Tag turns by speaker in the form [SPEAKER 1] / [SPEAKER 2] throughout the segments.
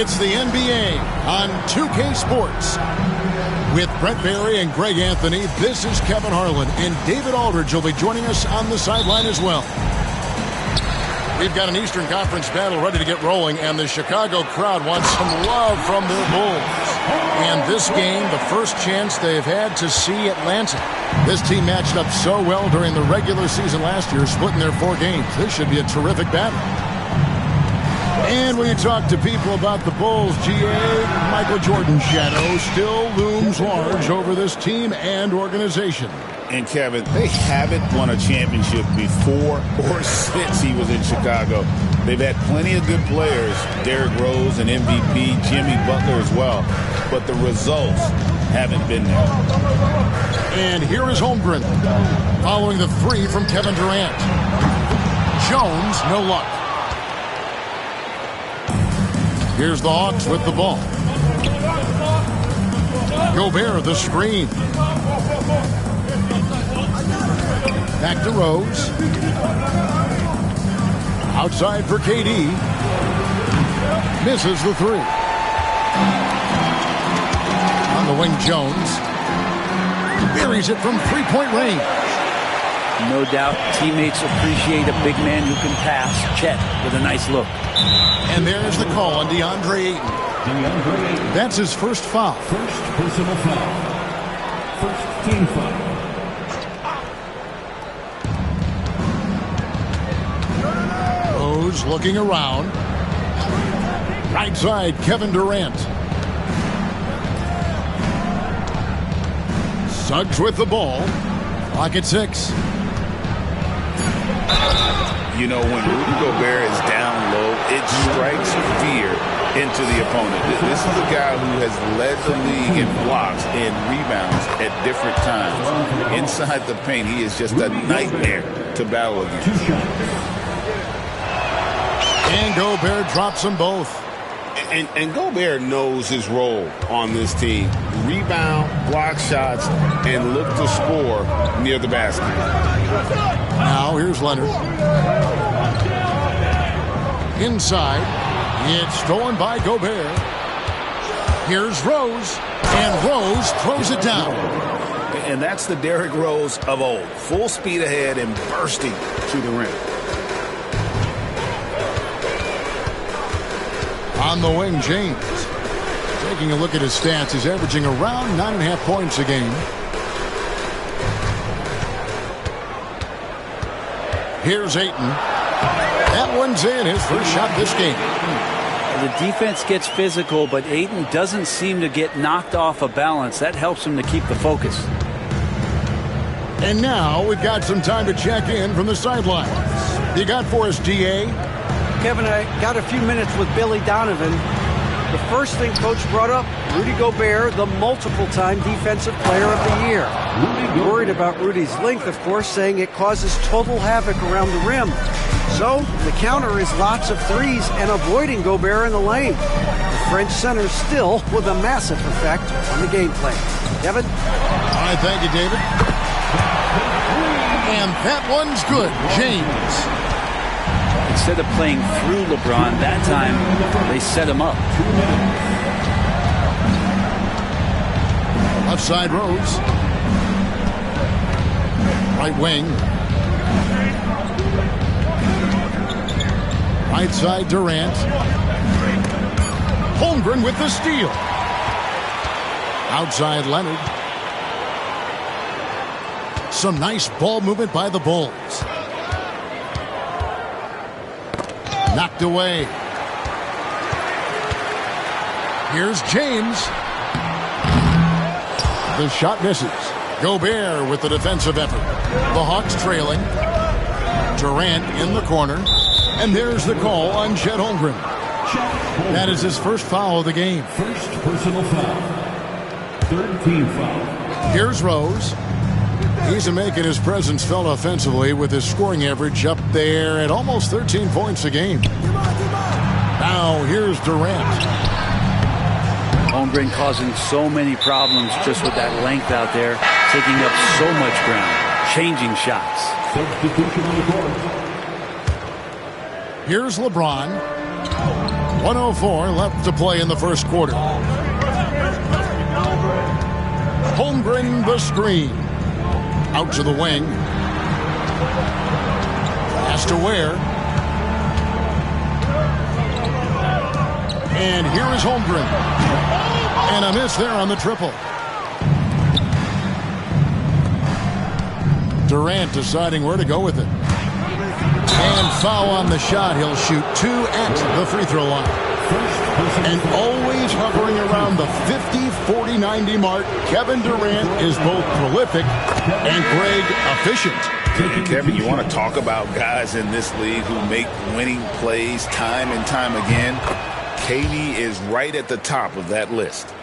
[SPEAKER 1] It's the NBA on 2K Sports. With Brent Barry and Greg Anthony, this is Kevin Harlan, and David Aldridge will be joining us on the sideline as well. We've got an Eastern Conference battle ready to get rolling, and the Chicago crowd wants some love from their Bulls. And this game, the first chance they've had to see Atlanta. This team matched up so well during the regular season last year, splitting their 4 games. This should be a terrific battle. And when you talk to people about the Bulls, GA, Michael Jordan's shadow still looms large over this team and organization.
[SPEAKER 2] And Kevin, they haven't won a championship before or since he was in Chicago. They've had plenty of good players, Derrick Rose and MVP, Jimmy Butler as well, but the results haven't been there.
[SPEAKER 1] And here is Holmgren, following the 3 from Kevin Durant. Jones, no luck. Here's the Hawks with the ball. Gobert, the screen. Back to Rose. Outside for KD. Misses the 3. On the wing, Jones. Buries it from three-point range.
[SPEAKER 3] No doubt teammates appreciate a big man who can pass. Chet with a nice look.
[SPEAKER 1] And there's the call on DeAndre Ayton. That's his first foul.
[SPEAKER 4] First personal foul. First team foul.
[SPEAKER 1] Rose looking around. Right side, Kevin Durant. Suggs with the ball. Clock at 6.
[SPEAKER 2] You know, when Rudy Gobert is down low, it strikes fear into the opponent. This is a guy who has led the league in blocks and rebounds at different times. Inside the paint, he is just a nightmare to battle against.
[SPEAKER 1] And Gobert drops them both.
[SPEAKER 5] And Gobert knows his role on this team. Rebound, block shots, and look to score near the basket.
[SPEAKER 1] Now here's Leonard. Inside. It's stolen by Gobert. Here's Rose. And Rose throws it down.
[SPEAKER 2] And that's the Derrick Rose of old. Full speed ahead and bursting to the rim.
[SPEAKER 1] On the wing, James. Taking a look at his stats, he's averaging around 9.5 points a game. Here's Ayton. That one's in, his first shot this game.
[SPEAKER 3] The defense gets physical, but Ayton doesn't seem to get knocked off of balance. That helps him to keep the focus.
[SPEAKER 1] And now we've got some time to check in from the sidelines. You got for us, GA?
[SPEAKER 6] Kevin, I got a few minutes with Billy Donovan. The first thing Coach brought up, Rudy Gobert, the multiple-time Defensive Player of the Year. Worried about Rudy's length, of course, saying it causes total havoc around the rim. So the counter is lots of threes and avoiding Gobert in the lane. The French center still with a massive effect on the game plan. Kevin?
[SPEAKER 1] All right, thank you, David. And that one's good. James.
[SPEAKER 3] Instead of playing through LeBron, that time they set him up.
[SPEAKER 1] Left side, Rose. Right wing. Right side, Durant. Holmgren with the steal. Outside, Leonard. Some nice ball movement by the Bulls. Knocked away. Here's James. The shot misses. Gobert with the defensive effort. The Hawks trailing. Durant in the corner. And there's the call on Chet Holmgren. That is his first foul of the game.
[SPEAKER 4] First personal foul. Third team foul.
[SPEAKER 1] Here's Rose. He's making his presence felt offensively with his scoring average up there at almost 13 points a game. Now here's Durant.
[SPEAKER 3] Holmgren causing so many problems just with that length out there, taking up so much ground, changing shots.
[SPEAKER 4] Substitution on the court.
[SPEAKER 1] Here's LeBron. 1:04 left to play in the first quarter. Holmgren the screen. Out to the wing. Pass to Ware. And here is Holmgren. And a miss there on the triple. Durant deciding where to go with it. And foul on the shot. He'll shoot 2 at the free throw line. And always hovering around the 50, 40, 90 mark, Kevin Durant is both prolific and, Greg, efficient.
[SPEAKER 2] And Kevin, you want to talk about guys in this league who make winning plays time and time again? KD is right at the top of that list.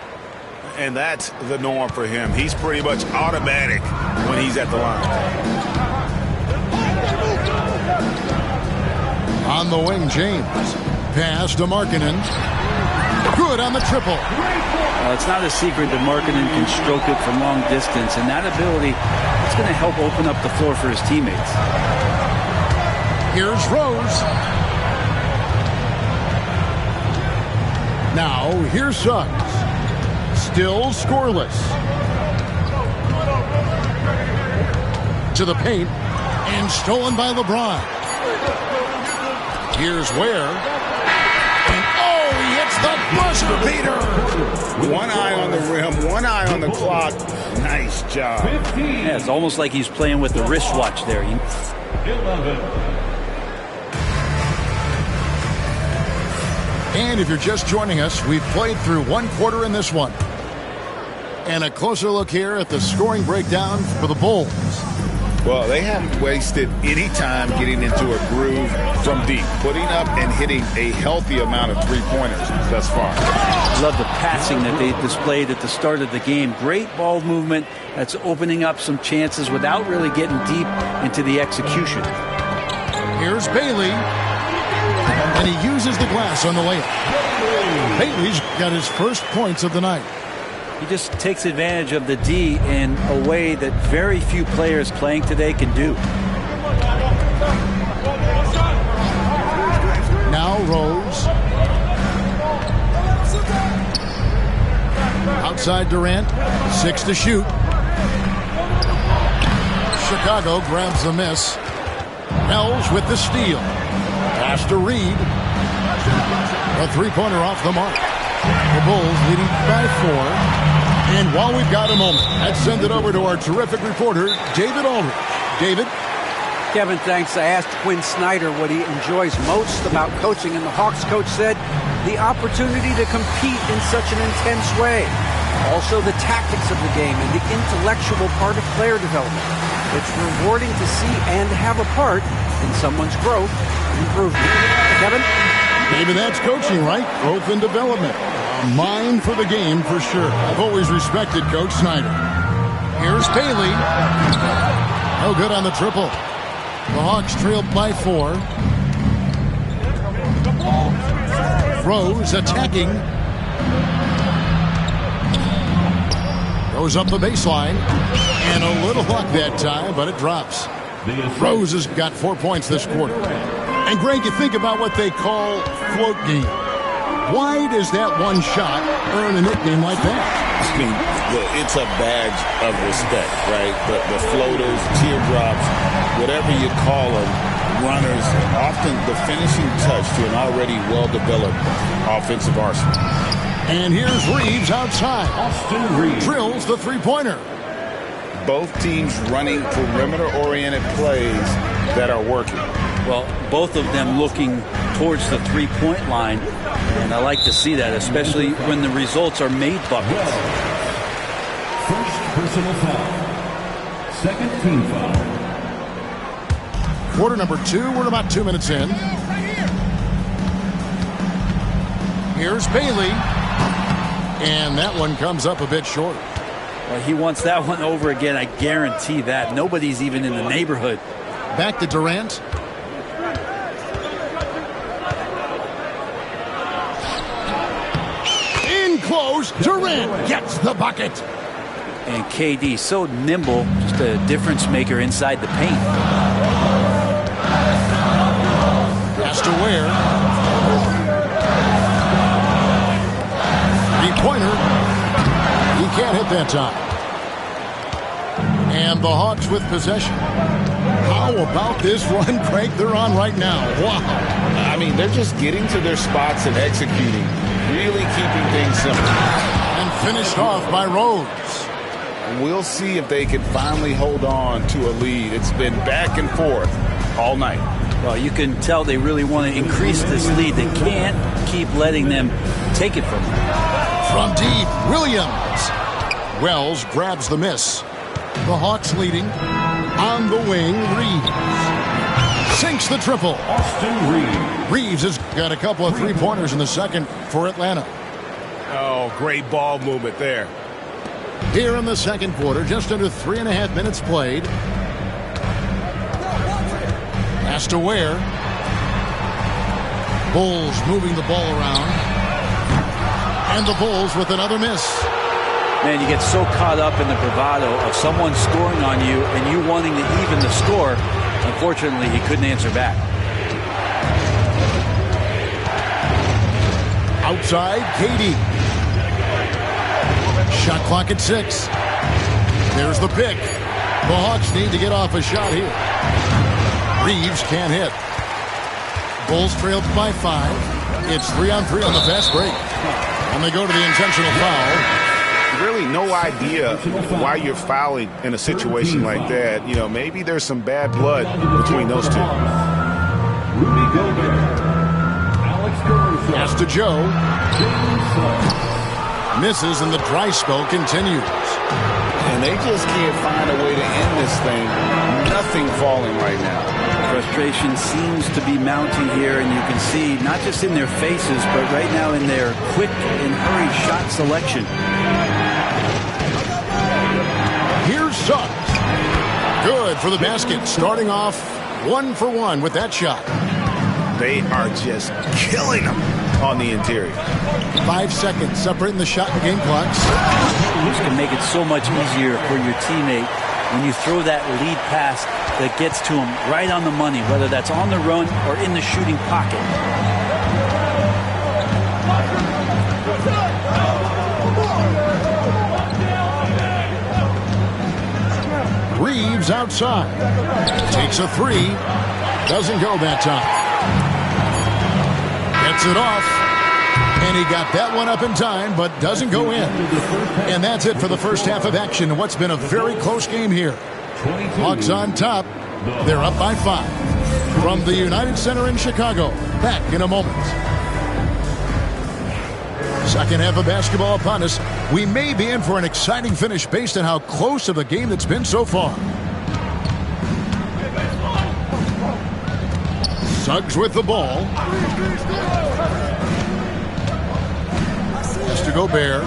[SPEAKER 5] And that's the norm for him. He's pretty much automatic when he's at the line.
[SPEAKER 1] On the wing, James. Pass to Markkanen. Good on the triple.
[SPEAKER 3] It's not a secret that Markkanen can stroke it from long distance, and that ability is going to help open up the floor for his teammates.
[SPEAKER 1] Here's Rose. Now, here's Suggs. Still scoreless. To the paint, and stolen by LeBron. Here's Ware. And oh, he hits the buzzer beater.
[SPEAKER 5] One eye on the rim, one eye on the clock. Nice job.
[SPEAKER 3] Yeah, it's almost like he's playing with the wristwatch there.
[SPEAKER 4] 11.
[SPEAKER 1] And if you're just joining us, we've played through one quarter in this one. And a closer look here at the scoring breakdown for the Bulls.
[SPEAKER 2] Well, they haven't wasted any time getting into a groove from deep, putting up and hitting a healthy amount of three-pointers thus far.
[SPEAKER 3] Love the passing that they displayed at the start of the game. Great ball movement that's opening up some chances without really getting deep into the execution.
[SPEAKER 1] Here's Bailey. And he uses the glass on the layup. Bailey's got his first points of the night.
[SPEAKER 3] He just takes advantage of the D in a way that very few players playing today can do.
[SPEAKER 1] Now Rose. Outside Durant. 6 to shoot. Chicago grabs the miss. Wells with the steal. Pass to Reed. A three-pointer off the mark. The Bulls leading by 4. And while we've got a moment, let's send it over to our terrific reporter, David Aldridge. David?
[SPEAKER 6] Kevin, thanks. I asked Quinn Snyder what he enjoys most about coaching, and the Hawks coach said the opportunity to compete in such an intense way. Also the tactics of the game and the intellectual part of player development. It's rewarding to see and have a part in someone's growth and improvement. Kevin?
[SPEAKER 1] Maybe that's coaching, right? Growth and development. A mind for the game for sure. I've always respected Coach Snyder. Here's Bailey. No good on the triple. The Hawks trailed by 4. Rose attacking. Goes up the baseline. And a little luck that time, but it drops. Rose has got 4 points this quarter. And Greg, you think about what they call float game. Why does that one shot earn a nickname like that?
[SPEAKER 5] I mean, it's a badge of respect, right? The floaters, teardrops, whatever you call them, runners, often the finishing touch to an already well-developed offensive arsenal.
[SPEAKER 1] And here's Reeves outside.
[SPEAKER 4] Austin Reeves
[SPEAKER 1] drills the three-pointer.
[SPEAKER 5] Both teams running perimeter-oriented plays that are working.
[SPEAKER 3] Well, both of them looking towards the three-point line, and I like to see that, especially when the results are made buckets.
[SPEAKER 4] First personal foul. Second team foul.
[SPEAKER 1] Quarter number 2, we're about 2 minutes in. Here's Bailey. And that one comes up a bit short.
[SPEAKER 3] Well, he wants that one over again. I guarantee that. Nobody's even in the neighborhood.
[SPEAKER 1] Back to Durant. In close. Durant gets the bucket.
[SPEAKER 3] And KD so nimble, just a difference maker inside the paint.
[SPEAKER 1] Has to Ware. Three-pointer. He can't hit that time. And the Hawks with possession. How about this run, Craig, they're on right now? Wow.
[SPEAKER 5] I mean, they're just getting to their spots and executing, really keeping things simple.
[SPEAKER 1] And finished off by Rose.
[SPEAKER 5] We'll see if they can finally hold on to a lead. It's been back and forth all night.
[SPEAKER 3] Well, you can tell they really want to increase this lead. They can't keep letting them take it from them.
[SPEAKER 1] From deep, Williams. Wells grabs the miss. The Hawks leading. On the wing, Reeves. Sinks the triple.
[SPEAKER 4] Austin Reeves.
[SPEAKER 1] Reeves has got a couple of three-pointers in the second for Atlanta.
[SPEAKER 5] Oh, great ball movement there.
[SPEAKER 1] Here in the second quarter, just under 3.5 minutes played. Has to Ware. Bulls moving the ball around. And the Bulls with another miss.
[SPEAKER 3] Man, you get so caught up in the bravado of someone scoring on you and you wanting to even the score. Unfortunately, he couldn't answer back.
[SPEAKER 1] Outside, KD. Shot clock at 6. There's the pick. The Hawks need to get off a shot here. Reeves can't hit. Bulls trailed by 5. It's 3-on-3 on the fast break. And they go to the intentional foul.
[SPEAKER 5] Really no idea why you're fouling in a situation like that. You know, maybe there's some bad blood between those two.
[SPEAKER 4] Rudy Gobert. Alex Caruso.
[SPEAKER 1] Pass to Joe.
[SPEAKER 4] Jalen Suggs.
[SPEAKER 1] Misses and the dry spell continues.
[SPEAKER 5] And they just can't find a way to end this thing. Nothing falling right now.
[SPEAKER 3] Frustration seems to be mounting here, and you can see not just in their faces, but right now in their quick and hurried shot selection.
[SPEAKER 1] Here's Suggs. Good for the basket. Starting off 1 for 1 with that shot.
[SPEAKER 5] They are just killing them on the interior.
[SPEAKER 1] 5 seconds separating the shot and game clocks.
[SPEAKER 3] This can make it so much easier for your teammate when you throw that lead pass that gets to him right on the money, whether that's on the run or in the shooting pocket.
[SPEAKER 1] Reeves outside. Takes a 3. Doesn't go that time. Gets it off. And he got that one up in time, but doesn't go in. And that's it for the first half of action. What's been a very close game here. Hawks on top. They're up by 5. From the United Center in Chicago. Back in a moment. Second half of basketball upon us. We may be in for an exciting finish based on how close of a game it's been so far. Suggs with the ball. Has to Gobert.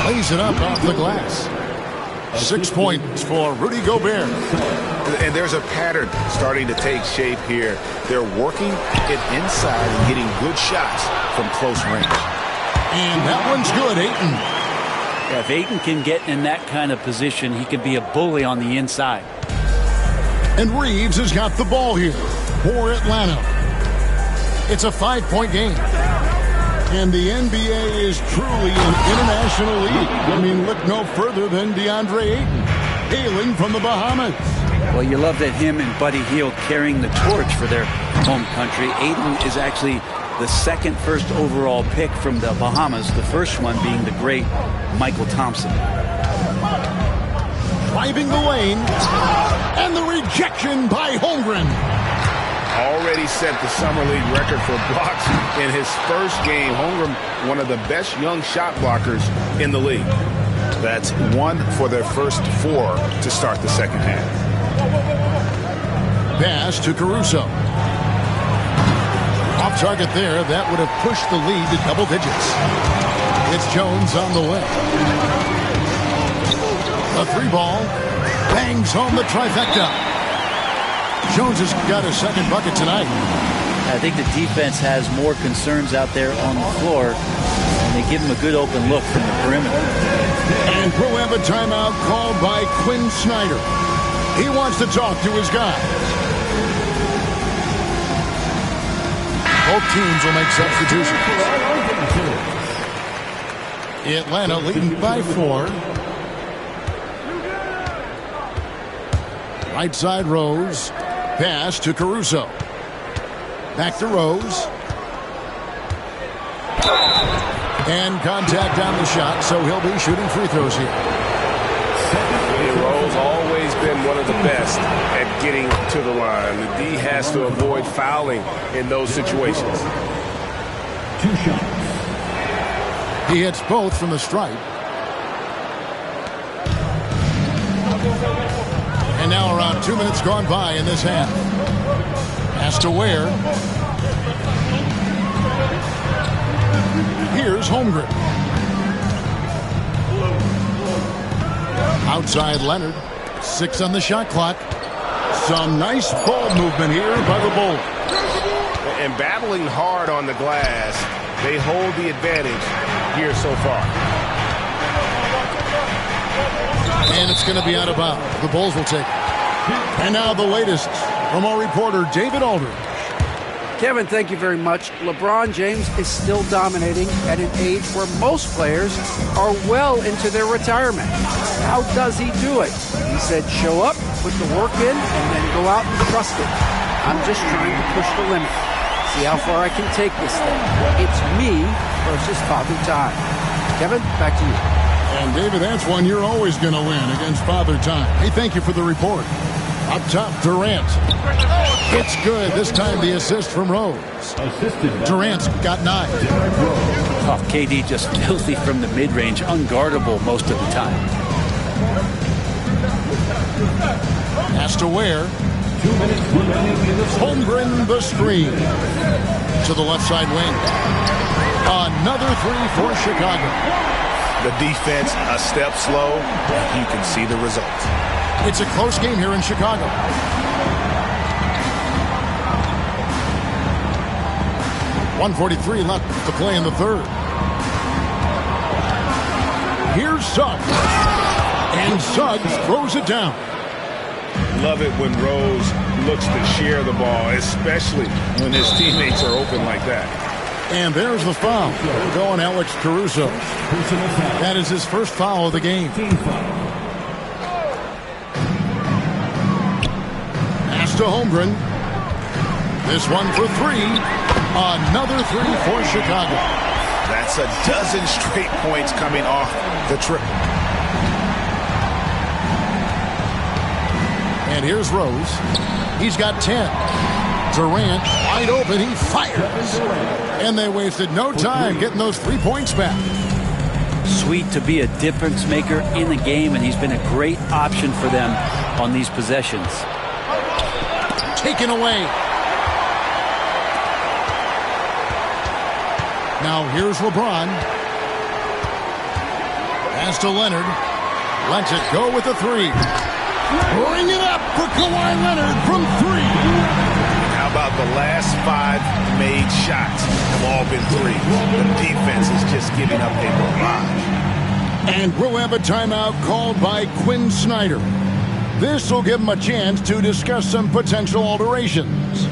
[SPEAKER 1] Lays it up off the glass. 6 points for Rudy Gobert.
[SPEAKER 5] And there's a pattern starting to take shape here. They're working it inside and getting good shots from close range.
[SPEAKER 1] And that one's good, Ayton.
[SPEAKER 3] Yeah, if Ayton can get in that kind of position, he can be a bully on the inside.
[SPEAKER 1] And Reeves has got the ball here for Atlanta. It's a 5-point game. And the NBA is truly an international league. I mean, look no further than DeAndre Ayton, hailing from the Bahamas.
[SPEAKER 3] Well, you love that him and Buddy Hield carrying the torch for their home country. Ayton is actually the second first overall pick from the Bahamas, the first one being the great Michael Thompson.
[SPEAKER 1] Driving the lane, and the rejection by Holmgren.
[SPEAKER 5] Already set the Summer League record for blocks in his first game. Holmgren, one of the best young shot blockers in the league. That's 1 for their first 4 to start the second half.
[SPEAKER 1] Pass to Caruso. Off target there. That would have pushed the lead to double digits. It's Jones on the way. The 3-ball bangs home the trifecta. Jones has got his second bucket tonight.
[SPEAKER 3] I think the defense has more concerns out there on the floor, and they give him a good open look from the perimeter.
[SPEAKER 1] And we'll have a timeout called by Quinn Snyder. He wants to talk to his guys. Both teams will make substitutions. Atlanta leading by 4. Right side Rose. Pass to Caruso. Back to Rose. And contact on the shot, so he'll be shooting free throws here.
[SPEAKER 7] Rose always been one of the best at getting to the line. The D has to avoid fouling in those situations.
[SPEAKER 4] 2 shots.
[SPEAKER 1] He hits both from the stripe. And now around 2 minutes gone by in this half. Pass to Ware. Here's Holmgren. Outside Leonard. 6 on the shot clock. Some nice ball movement here by the Bulls.
[SPEAKER 7] And battling hard on the glass, they hold the advantage here so far.
[SPEAKER 1] And it's going to be out of bounds. The Bulls will take it. And now the latest from our reporter, David Aldridge.
[SPEAKER 6] Kevin, thank you very much. LeBron James is still dominating at an age where most players are well into their retirement. How does he do it? He said, show up, put the work in, and then go out and trust it. I'm just trying to push the limit. See how far I can take this thing. It's me versus Father Time. Kevin, back to you.
[SPEAKER 1] And David, that's one you're always going to win against Father Time. Hey, thank you for the report. Up top, Durant. It's good. This time the assist from Rose. Durant's got 9.
[SPEAKER 3] Oh, KD just filthy from the mid-range, unguardable most of the time.
[SPEAKER 1] Has to Ware.
[SPEAKER 4] 2 minutes remaining in the
[SPEAKER 1] Holmgren the screen. To the left side wing. Another 3 for Chicago.
[SPEAKER 2] The defense a step slow. You can see the results.
[SPEAKER 1] It's a close game here in Chicago. .143 left to play in the third. Here's Suggs. And Suggs throws it down.
[SPEAKER 2] Love it when Rose looks to share the ball, especially when his teammates are open like that.
[SPEAKER 1] And there's the foul. Going Alex Caruso. That is his first foul of the game. Pass to Holmgren. This one for 3. Another 3 for Chicago.
[SPEAKER 2] That's a dozen straight points coming off the trip.
[SPEAKER 1] And here's Rose. He's got 10. Durant wide open. He fires. And they wasted no time getting those 3 points back.
[SPEAKER 3] Sweet to be a difference maker in the game, and he's been a great option for them on these possessions.
[SPEAKER 1] Taken away. Now here's LeBron. Pass to Leonard. Lets it go with the 3. Bring it up for Kawhi Leonard from 3.
[SPEAKER 2] How about the last 5 made shots have all been 3s. The defense is just giving up a barrage.
[SPEAKER 1] And we'll have a timeout called by Quinn Snyder. This will give him a chance to discuss some potential alterations.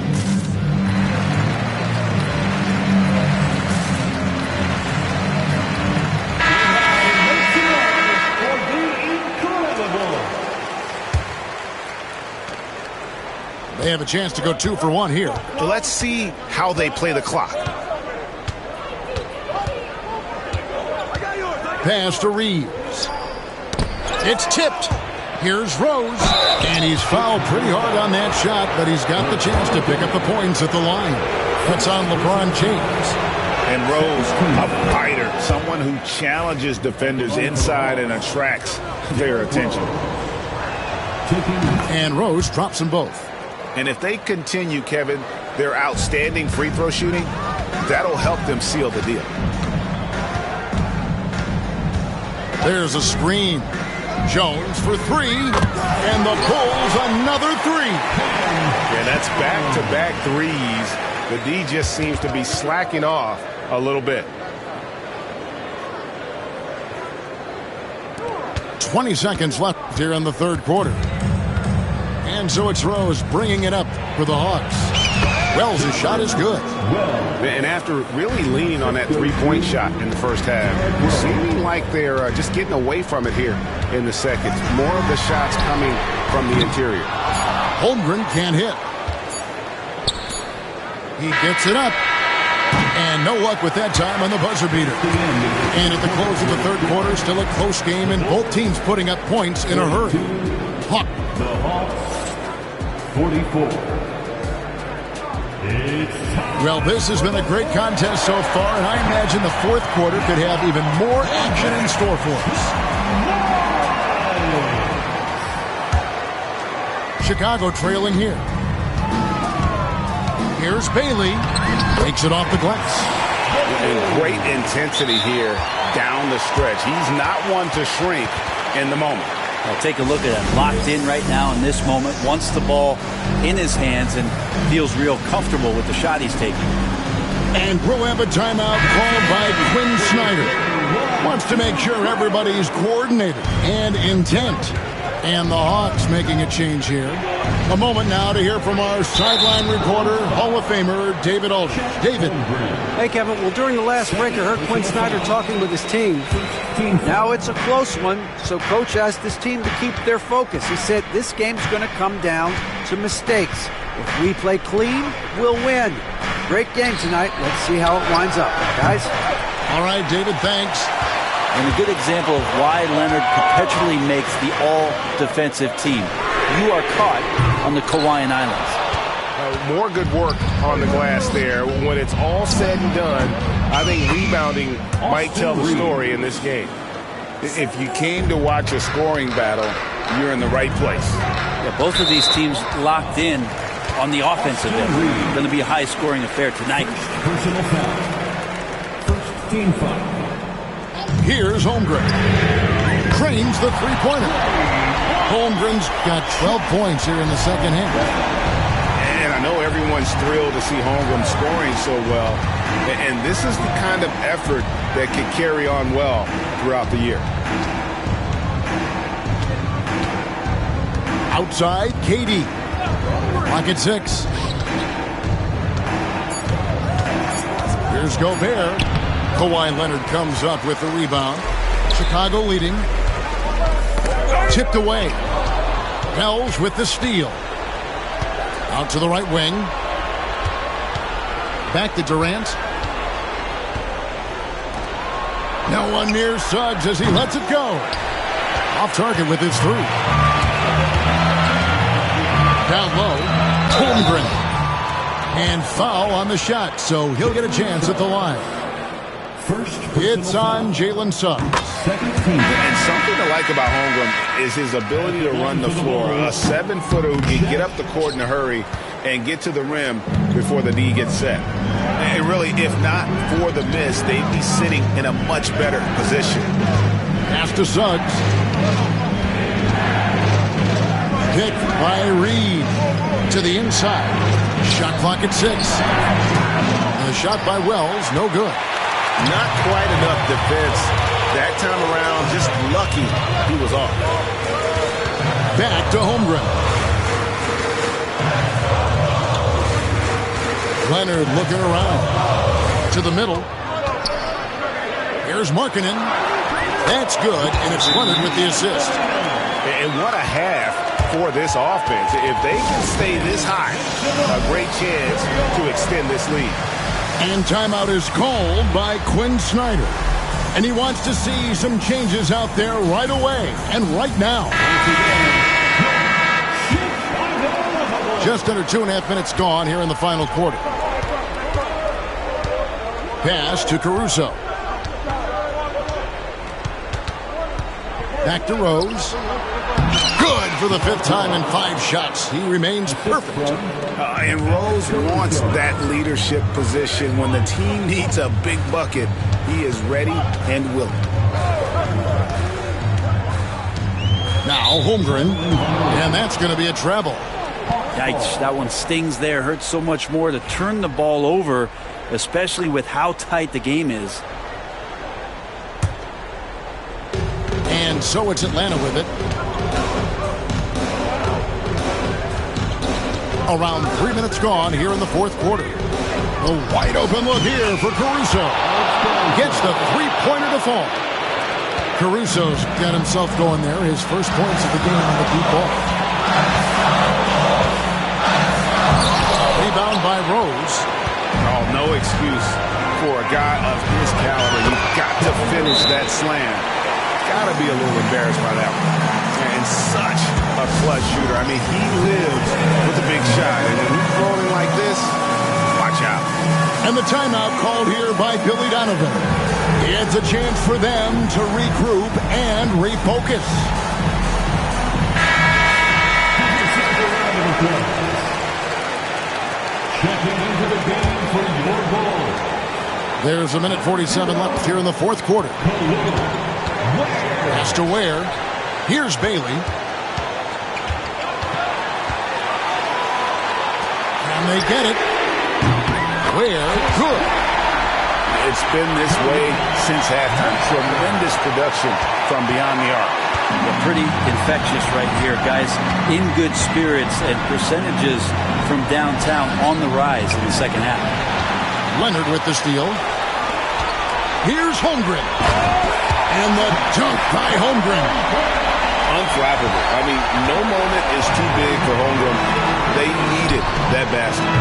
[SPEAKER 1] They have a chance to go 2 for 1 here.
[SPEAKER 2] Let's see how they play the clock.
[SPEAKER 1] Pass to Reeves. It's tipped. Here's Rose. And he's fouled pretty hard on that shot, but he's got the chance to pick up the points at the line. That's on LeBron James.
[SPEAKER 2] And Rose, a fighter, someone who challenges defenders inside and attracts their attention.
[SPEAKER 1] And Rose drops them both.
[SPEAKER 2] And if they continue, Kevin, their outstanding free throw shooting, that'll help them seal the deal.
[SPEAKER 1] There's a screen. Jones for three, and the Bulls another three.
[SPEAKER 7] Yeah, that's back-to-back threes. The D just seems to be slacking off a little bit.
[SPEAKER 1] 20 seconds left here in the third quarter. And so it's Rose bringing it up for the Hawks. Wells' shot is good.
[SPEAKER 7] And after really leaning on that three-point shot in the first half, it's seeming like they're just getting away from it here in the seconds. More of the shots coming from the interior.
[SPEAKER 1] Holmgren can't hit. He gets it up. And no luck with that time on the buzzer beater. And at the close of the third quarter, still a close game, and both teams putting up points in a hurry. Hawk.
[SPEAKER 4] The Hawks, 44.
[SPEAKER 1] Well, this has been a great contest so far, and I imagine the fourth quarter could have even more action in store for us. Chicago trailing here. Here's Bailey. Takes it off the glass.
[SPEAKER 2] And great intensity here down the stretch. He's not one to shrink in the moment.
[SPEAKER 3] Well, take a look at him. Locked in right now in this moment. Wants the ball in his hands and feels real comfortable with the shot he's taking.
[SPEAKER 1] And we'll have a timeout called by Quinn Snyder. Wants to make sure everybody's coordinated and intent. And the Hawks making a change here. A moment now to hear from our sideline reporter, Hall of Famer David Aldridge. David.
[SPEAKER 6] Hey, Kevin. Well, during the last break, I heard Quinn Snyder talking with his team. Now it's a close one, so Coach asked his team to keep their focus. He said this game's going to come down to mistakes. If we play clean, we'll win. Great game tonight. Let's see how it winds up, guys.
[SPEAKER 1] All right, David, thanks.
[SPEAKER 3] And a good example of why Leonard perpetually makes the all-defensive team. You are caught on the Hawaiian Islands.
[SPEAKER 7] More good work on the glass there. When it's all said and done, I think rebounding might tell the story in this game.
[SPEAKER 2] If you came to watch a scoring battle, you're in the right place.
[SPEAKER 3] Yeah, both of these teams locked in on the offensive end. Going to be a high-scoring affair tonight.
[SPEAKER 4] Personal foul. First team foul.
[SPEAKER 1] Here's Holmgren. Cranes the three-pointer. Holmgren's got 12 points here in the second half.
[SPEAKER 2] And I know everyone's thrilled to see Holmgren scoring so well. And this is the kind of effort that can carry on well throughout the year.
[SPEAKER 1] Outside, KD. Clock at 6. Here's Gobert. Kawhi Leonard comes up with the rebound. Chicago leading. Tipped away. Wells with the steal. Out to the right wing. Back to Durant. No one near Suggs as he lets it go. Off target with his three. Down low. Holmgren. And foul on the shot, so he'll get a chance at the line. It's on Jalen Suggs.
[SPEAKER 2] And something to like about Holmgren is his ability to run the floor. A 7-footer who can get up the court in a hurry and get to the rim before the D gets set. And really, if not for the miss, they'd be sitting in a much better position.
[SPEAKER 1] Pass to Suggs. Pick by Reed to the inside. Shot clock at 6. And a shot by Wells, no good.
[SPEAKER 2] Not quite enough defense that time around. Just lucky he was off.
[SPEAKER 1] Back to Holmgren. Leonard looking around. To the middle. Here's Markkanen. That's good, and it's Leonard with the assist.
[SPEAKER 7] And what a half for this offense. If they can stay this high, a great chance to extend this lead.
[SPEAKER 1] And timeout is called by Quinn Snyder. And he wants to see some changes out there right away and right now. Just under 2.5 minutes gone here in the final quarter. Pass to Caruso. Back to Rose. Good for the 5th time in 5 shots. He remains perfect.
[SPEAKER 5] And Rose wants that leadership position. When the team needs a big bucket, he is ready and willing.
[SPEAKER 1] Now Holmgren, and that's going to be a treble.
[SPEAKER 3] Yikes, that one stings there. Hurts so much more to turn the ball over, especially with how tight the game is.
[SPEAKER 1] And so it's Atlanta with it. Around 3 minutes gone here in the 4th quarter. A wide open look here for Caruso. Gets the three-pointer to fall. Caruso's got himself going there. His first points of the game on the deep ball. Rebound by Rose.
[SPEAKER 5] Oh, no excuse for a guy of his caliber. You've got to finish that slam. Got to be a little embarrassed by that one. And such a clutch shooter. I mean, he lives with a big shot. And when he's rolling like this, watch out.
[SPEAKER 1] And the timeout called here by Billy Donovan. It's a chance for them to regroup and refocus.
[SPEAKER 4] Checking into the game for your ball.
[SPEAKER 1] There's a minute 47 left here in the 4th quarter. Pass to Ware. Here's Bailey. And they get it. Ware, good.
[SPEAKER 5] It's been this way since halftime. Tremendous production from beyond the arc.
[SPEAKER 3] Pretty infectious right here. Guys in good spirits and percentages from downtown on the rise in the second half.
[SPEAKER 1] Leonard with the steal. Here's Holmgren. And the dunk by Holmgren.
[SPEAKER 5] Unflappable. I mean, no moment is too big for Holmgren. They needed that basket.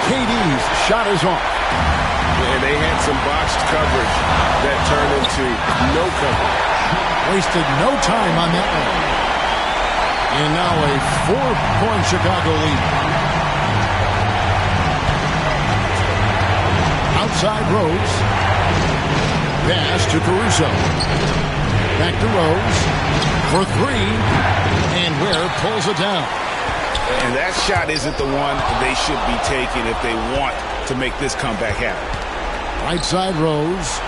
[SPEAKER 1] KD's shot is off.
[SPEAKER 5] And they had some botched coverage that turned into no coverage.
[SPEAKER 1] Wasted no time on that one. And now a 4-point Chicago lead. Outside Rose. Pass to Caruso. Back to Rose for 3. And Ware pulls it down.
[SPEAKER 5] And that shot isn't the one they should be taking if they want to make this comeback happen.
[SPEAKER 1] Right side Rose.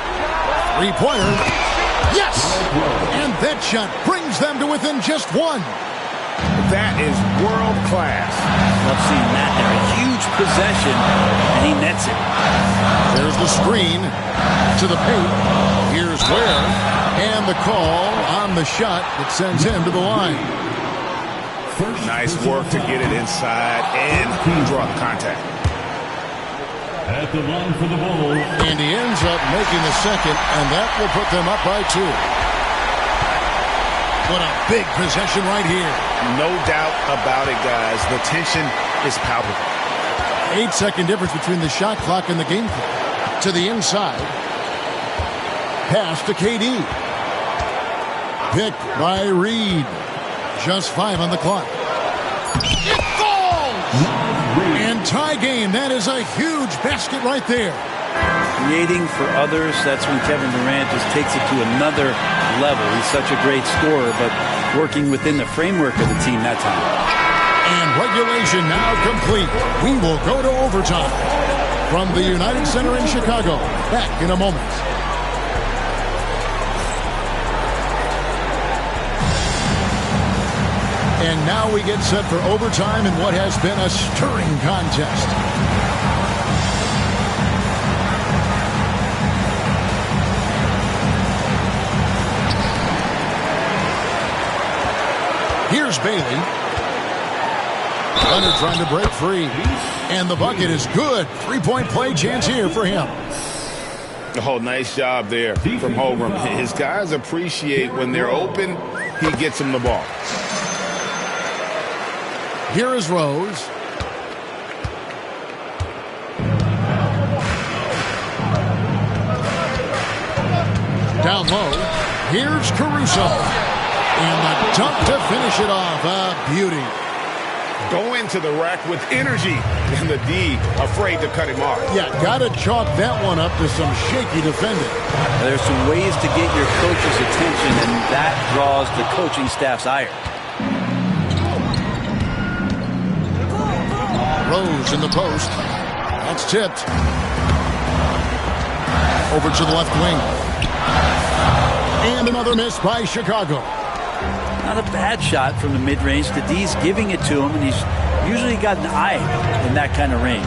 [SPEAKER 1] 3-pointer. Yes! And that shot brings them to within just 1.
[SPEAKER 5] That is world class.
[SPEAKER 3] Love seeing that there. A huge possession, and he nets it.
[SPEAKER 1] There's the screen to the paint. Here's Ware. And the call on the shot that sends him to the line.
[SPEAKER 5] Nice work to get it inside and draw the contact.
[SPEAKER 4] At the line for the ball.
[SPEAKER 1] And he ends up making the second, and that will put them up by 2. What a big possession right here.
[SPEAKER 5] No doubt about it, guys. The tension is palpable.
[SPEAKER 1] 8-second difference between the shot clock and the game clock. To the inside. Pass to KD. Picked by Reed. Just 5 on the clock. It falls! And tie game. That is a huge basket right there.
[SPEAKER 3] Creating for others, that's when Kevin Durant just takes it to another level. He's such a great scorer, but working within the framework of the team that time.
[SPEAKER 1] And regulation now complete. We will go to overtime. From the United Center in Chicago. Back in a moment. And now we get set for overtime in what has been a stirring contest. Here's Bailey. Leonard trying to break free. And the bucket is good. 3-point play chance here for him.
[SPEAKER 5] Oh, nice job there from Holmgren. His guys appreciate when they're open, he gets them the ball.
[SPEAKER 1] Here is Rose. Down low. Here's Caruso. And the dunk to finish it off. A beauty.
[SPEAKER 5] Go into the rack with energy. And the D afraid to cut him off.
[SPEAKER 1] Yeah, got to chalk that one up to some shaky defending.
[SPEAKER 3] There's some ways to get your coach's attention, and that draws the coaching staff's ire.
[SPEAKER 1] Rose in the post. That's tipped. Over to the left wing. And another miss by Chicago.
[SPEAKER 3] Not a bad shot from the mid-range. The D's giving it to him, and he's usually got an eye in that kind of range.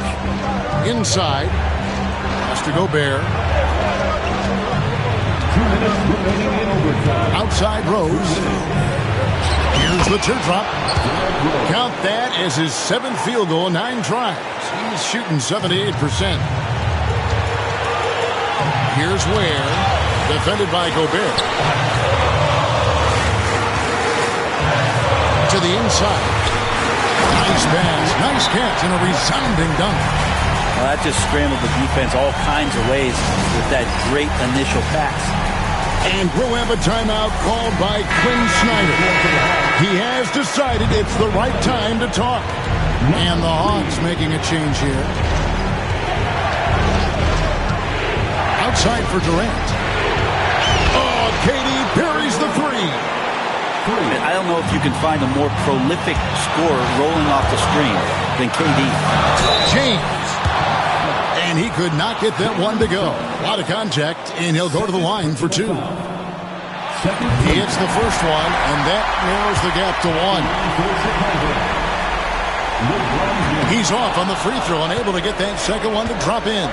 [SPEAKER 1] Inside. Has to Gobert.
[SPEAKER 4] 2 minutes remaining in overtime.
[SPEAKER 1] Outside Rose. Here's the teardrop. Count that as his 7th field goal, 9 tries. He's shooting 78%. Here's Ware, defended by Gobert. To the inside. Nice pass, nice catch, and a resounding dunk.
[SPEAKER 3] Well, that just scrambled the defense all kinds of ways with that great initial pass.
[SPEAKER 1] And we'll have a timeout called by Quinn Snyder. He has decided it's the right time to talk. And the Hawks making a change here. Outside for Durant. Oh, KD buries the three.
[SPEAKER 3] I don't know if you can find a more prolific scorer rolling off the screen than KD.
[SPEAKER 1] James. And he could not get that one to go. A lot of contact, and he'll go to the line for 2. He hits the first one, and that narrows the gap to 1. He's off on the free throw, unable to get that second one to drop in.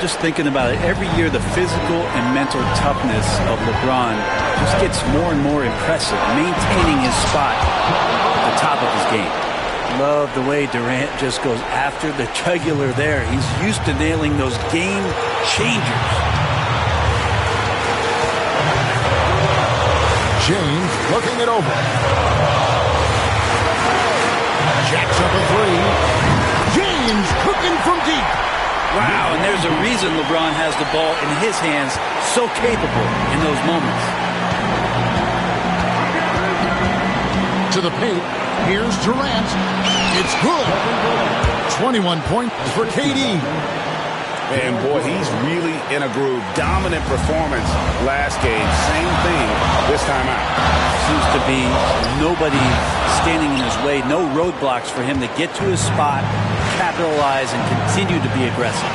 [SPEAKER 3] Just thinking about it, every year the physical and mental toughness of LeBron just gets more and more impressive, maintaining his spot at the top of his game. Love the way Durant just goes after the jugular there. He's used to nailing those game changers.
[SPEAKER 1] James looking it over. Jacks up a three. James cooking from deep.
[SPEAKER 3] Wow, and there's a reason LeBron has the ball in his hands, so capable in those moments.
[SPEAKER 1] To the paint, here's Durant. It's good. 21 points for KD.
[SPEAKER 5] And boy, he's really in a groove. Dominant performance last game. Same thing this time out.
[SPEAKER 3] Seems to be nobody standing in his way. No roadblocks for him to get to his spot, capitalize, and continue to be aggressive.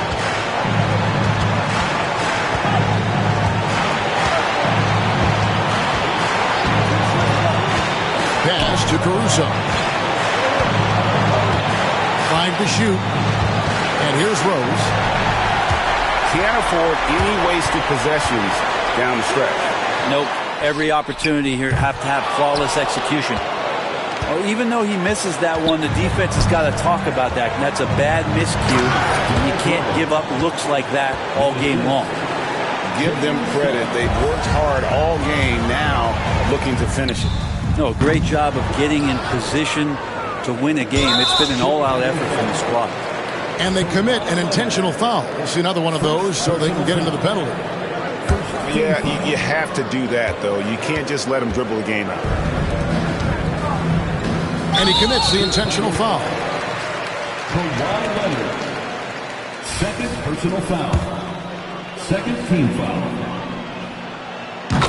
[SPEAKER 1] Pass to Caruso. 5 to shoot. And here's Rose.
[SPEAKER 5] Can't afford any wasted possessions down the stretch.
[SPEAKER 3] Nope. Every opportunity here have to have flawless execution. Oh, even though he misses that one, the defense has got to talk about that. And that's a bad miscue. You can't give up looks like that all game long.
[SPEAKER 5] Give them credit. They've worked hard all game, now looking to finish it.
[SPEAKER 3] No, great job of getting in position to win a game. It's been an all-out effort from the squad.
[SPEAKER 1] And they commit an intentional foul. We'll see another one of those so they can get into the penalty.
[SPEAKER 7] Yeah, you have to do that, though. You can't just let them dribble the game out.
[SPEAKER 1] And he commits the intentional foul.
[SPEAKER 4] Kawhi Leonard. Second personal foul. Second team foul.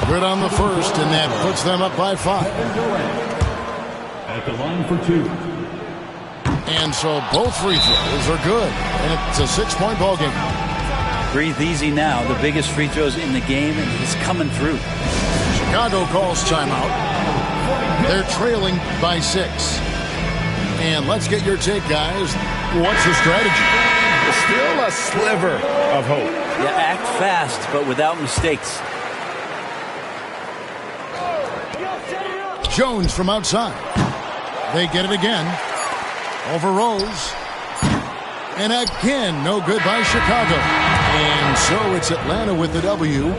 [SPEAKER 1] Good on the first, and that puts them up by 5.
[SPEAKER 4] At the line for 2.
[SPEAKER 1] And so both free throws are good. And it's a 6-point ball game.
[SPEAKER 3] Breathe easy now. The biggest free throws in the game, and he's coming through.
[SPEAKER 1] Chicago calls timeout. They're trailing by 6. And let's get your take, guys. What's the strategy?
[SPEAKER 5] Still a sliver of hope.
[SPEAKER 3] Yeah, act fast, but without mistakes.
[SPEAKER 1] Jones from outside. They get it again. Over Rose. And again, no good by Chicago. And so it's Atlanta with the W.